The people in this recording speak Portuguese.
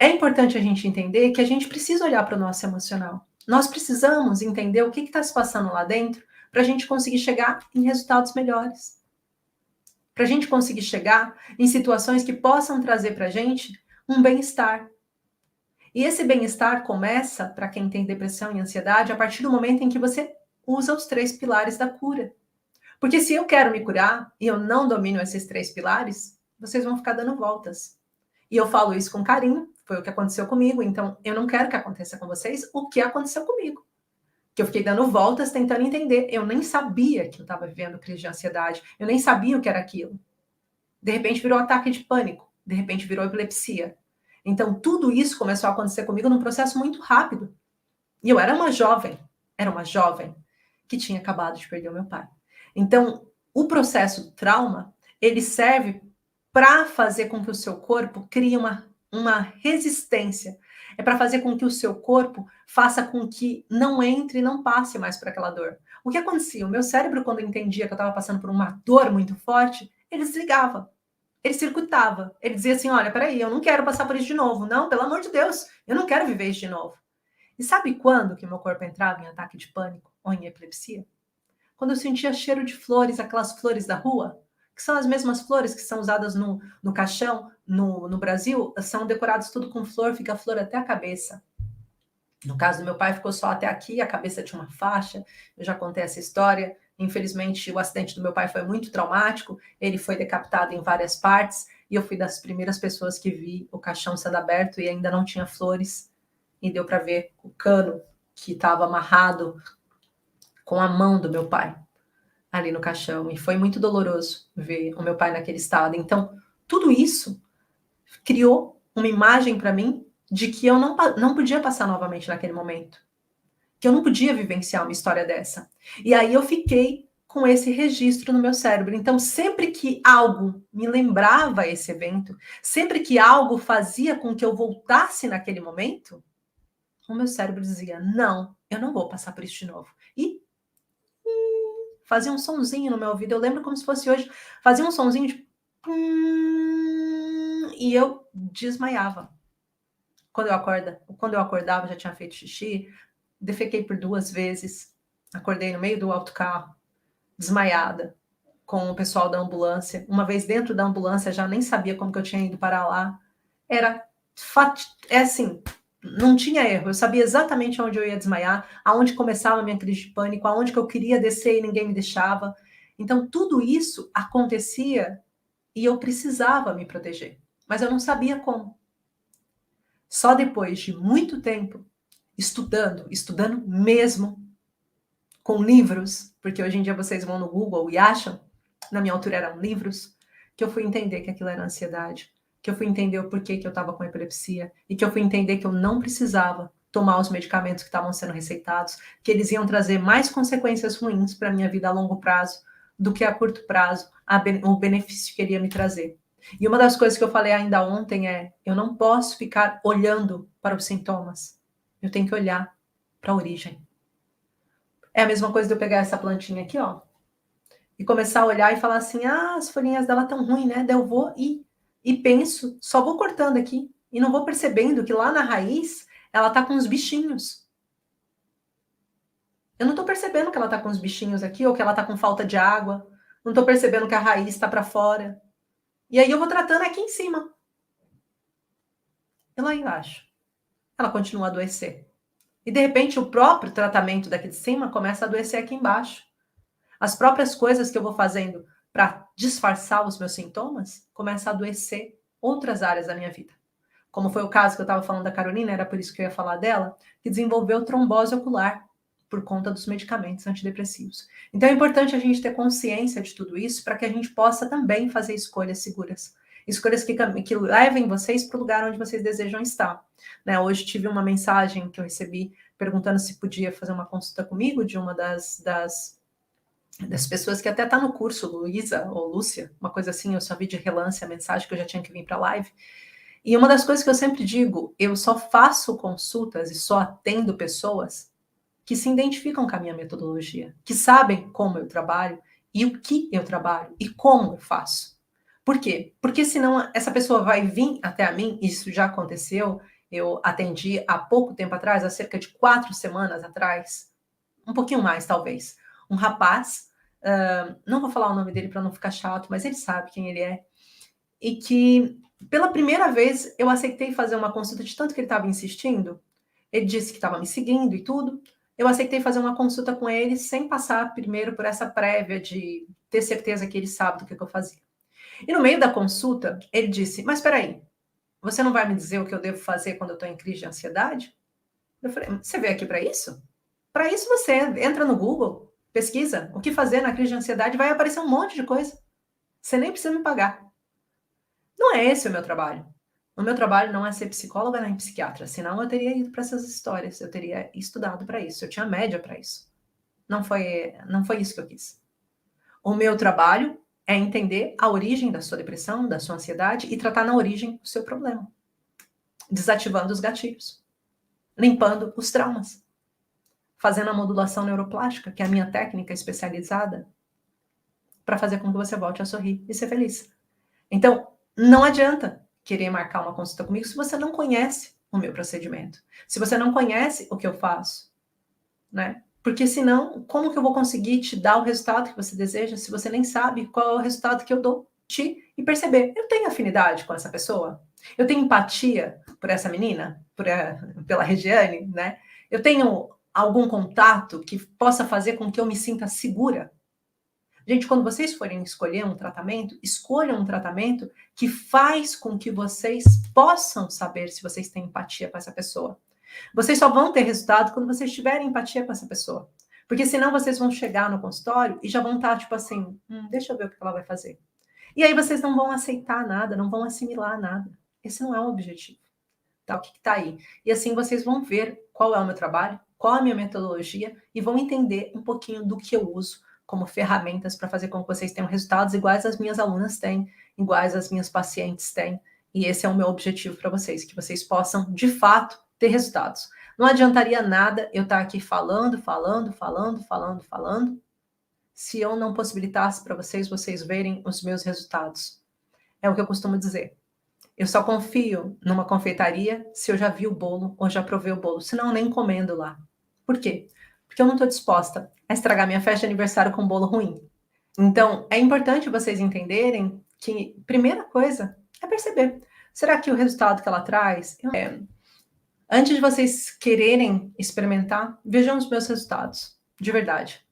é importante a gente entender que a gente precisa olhar para o nosso emocional. Nós precisamos entender o que está se passando lá dentro para a gente conseguir chegar em resultados melhores. Para a gente conseguir chegar em situações que possam trazer para a gente um bem-estar. E esse bem-estar começa, para quem tem depressão e ansiedade, a partir do momento em que você usa os 3 pilares da cura. Porque se eu quero me curar e eu não domino esses 3 pilares, vocês vão ficar dando voltas. E eu falo isso com carinho, foi o que aconteceu comigo, então eu não quero que aconteça com vocês o que aconteceu comigo. Que eu fiquei dando voltas tentando entender. Eu nem sabia que eu estava vivendo crise de ansiedade, eu nem sabia o que era aquilo. De repente virou ataque de pânico, de repente virou epilepsia. Então tudo isso começou a acontecer comigo num processo muito rápido. E eu era uma jovem que tinha acabado de perder o meu pai. Então, o processo do trauma, ele serve para fazer com que o seu corpo crie uma resistência. É para fazer com que o seu corpo faça com que não entre e não passe mais por aquela dor. O que acontecia? O meu cérebro, quando entendia que eu estava passando por uma dor muito forte, ele desligava. Ele circuitava. Ele dizia assim, olha, peraí, eu não quero passar por isso de novo. Não, pelo amor de Deus, eu não quero viver isso de novo. E sabe quando que meu corpo entrava em ataque de pânico ou em epilepsia? Quando eu sentia cheiro de flores, aquelas flores da rua, que são as mesmas flores que são usadas no caixão, no Brasil, são decorados tudo com flor, fica a flor até a cabeça. No caso do meu pai, ficou só até aqui, a cabeça tinha uma faixa, eu já contei essa história. Infelizmente, o acidente do meu pai foi muito traumático, ele foi decapitado em várias partes, e eu fui das primeiras pessoas que vi o caixão sendo aberto e ainda não tinha flores, e deu para ver o cano que estava amarrado com a mão do meu pai ali no caixão. E foi muito doloroso ver o meu pai naquele estado. Então, tudo isso criou uma imagem para mim de que eu não podia passar novamente naquele momento. Que eu não podia vivenciar uma história dessa. E aí eu fiquei com esse registro no meu cérebro. Então, sempre que algo me lembrava esse evento, sempre que algo fazia com que eu voltasse naquele momento, o meu cérebro dizia, não, eu não vou passar por isso de novo. E fazia um sonzinho no meu ouvido, eu lembro como se fosse hoje, fazia um sonzinho de e eu desmaiava. Quando eu acordava, já tinha feito xixi, defequei por 2 vezes, acordei no meio do autocarro, desmaiada, com o pessoal da ambulância. Uma vez dentro da ambulância, já nem sabia como que eu tinha ido parar lá. É assim, não tinha erro, eu sabia exatamente onde eu ia desmaiar, aonde começava a minha crise de pânico, aonde que eu queria descer e ninguém me deixava. Então, tudo isso acontecia e eu precisava me proteger, mas eu não sabia como. Só depois de muito tempo, estudando mesmo, com livros, porque hoje em dia vocês vão no Google e acham, na minha altura eram livros, que eu fui entender que aquilo era ansiedade, que eu fui entender o porquê que eu estava com epilepsia e que eu fui entender que eu não precisava tomar os medicamentos que estavam sendo receitados, que eles iam trazer mais consequências ruins para a minha vida a longo prazo do que a curto prazo o benefício que ele ia me trazer. E uma das coisas que eu falei ainda ontem é, eu não posso ficar olhando para os sintomas, eu tenho que olhar para a origem. É a mesma coisa de eu pegar essa plantinha aqui, ó, e começar a olhar e falar assim, as folhinhas dela tão ruins, né? Daí eu vou e penso, só vou cortando aqui e não vou percebendo que lá na raiz ela tá com uns bichinhos. Eu não tô percebendo que ela tá com uns bichinhos aqui ou que ela tá com falta de água. Não tô percebendo que a raiz tá para fora. E aí eu vou tratando aqui em cima. E lá embaixo, ela continua a adoecer. E de repente o próprio tratamento daqui de cima começa a adoecer aqui embaixo. As próprias coisas que eu vou fazendo para disfarçar os meus sintomas começam a adoecer outras áreas da minha vida. Como foi o caso que eu estava falando da Carolina, era por isso que eu ia falar dela, que desenvolveu trombose ocular por conta dos medicamentos antidepressivos. Então é importante a gente ter consciência de tudo isso para que a gente possa também fazer escolhas seguras. Escolhas que levem vocês para o lugar onde vocês desejam estar. Né? Hoje tive uma mensagem que eu recebi perguntando se podia fazer uma consulta comigo de uma das pessoas que até está no curso, Luísa ou Lúcia, uma coisa assim, eu só vi de relance a mensagem que eu já tinha que vir para a live. E uma das coisas que eu sempre digo, eu só faço consultas e só atendo pessoas que se identificam com a minha metodologia, que sabem como eu trabalho e o que eu trabalho e como eu faço. Por quê? Porque senão essa pessoa vai vir até a mim, isso já aconteceu, eu atendi há pouco tempo atrás, há cerca de 4 semanas atrás, um pouquinho mais talvez, um rapaz, não vou falar o nome dele para não ficar chato, mas ele sabe quem ele é, e que pela primeira vez eu aceitei fazer uma consulta de tanto que ele estava insistindo, ele disse que estava me seguindo e tudo, eu aceitei fazer uma consulta com ele sem passar primeiro por essa prévia de ter certeza que ele sabe do que eu fazia. E no meio da consulta, ele disse: Mas espera aí, você não vai me dizer o que eu devo fazer quando eu estou em crise de ansiedade? Eu falei: Você veio aqui para isso? Para isso você entra no Google, pesquisa o que fazer na crise de ansiedade, vai aparecer um monte de coisa. Você nem precisa me pagar. Não é esse o meu trabalho. O meu trabalho não é ser psicóloga nem psiquiatra, senão eu teria ido para essas histórias, eu teria estudado para isso, eu tinha média para isso. Não foi isso que eu quis. O meu trabalho é entender a origem da sua depressão, da sua ansiedade e tratar na origem o seu problema, desativando os gatilhos, limpando os traumas, fazendo a modulação neuroplástica, que é a minha técnica especializada, para fazer com que você volte a sorrir e ser feliz. Então, não adianta querer marcar uma consulta comigo se você não conhece o meu procedimento, se você não conhece o que eu faço, né? Porque senão, como que eu vou conseguir te dar o resultado que você deseja se você nem sabe qual é o resultado que eu dou? E perceber, eu tenho afinidade com essa pessoa? Eu tenho empatia por essa menina? Pela Regiane, né? Eu tenho algum contato que possa fazer com que eu me sinta segura? Gente, quando vocês forem escolher um tratamento, escolham um tratamento que faz com que vocês possam saber se vocês têm empatia com essa pessoa. Vocês só vão ter resultado quando vocês tiverem empatia com essa pessoa. Porque senão vocês vão chegar no consultório e já vão estar tipo assim, deixa eu ver o que ela vai fazer. E aí vocês não vão aceitar nada, não vão assimilar nada. Esse não é o objetivo. Tá? O que está aí? E assim vocês vão ver qual é o meu trabalho, qual é a minha metodologia e vão entender um pouquinho do que eu uso como ferramentas para fazer com que vocês tenham resultados iguais às minhas alunas têm, iguais às minhas pacientes têm. E esse é o meu objetivo para vocês, que vocês possam, de fato, ter resultados. Não adiantaria nada eu estar aqui falando, se eu não possibilitasse para vocês verem os meus resultados. É o que eu costumo dizer. Eu só confio numa confeitaria se eu já vi o bolo ou já provei o bolo, senão eu nem encomendo lá. Por quê? Porque eu não estou disposta a estragar minha festa de aniversário com um bolo ruim. Então, é importante vocês entenderem que, primeira coisa, é perceber. Será que o resultado que ela traz... Antes de vocês quererem experimentar, vejam os meus resultados, de verdade.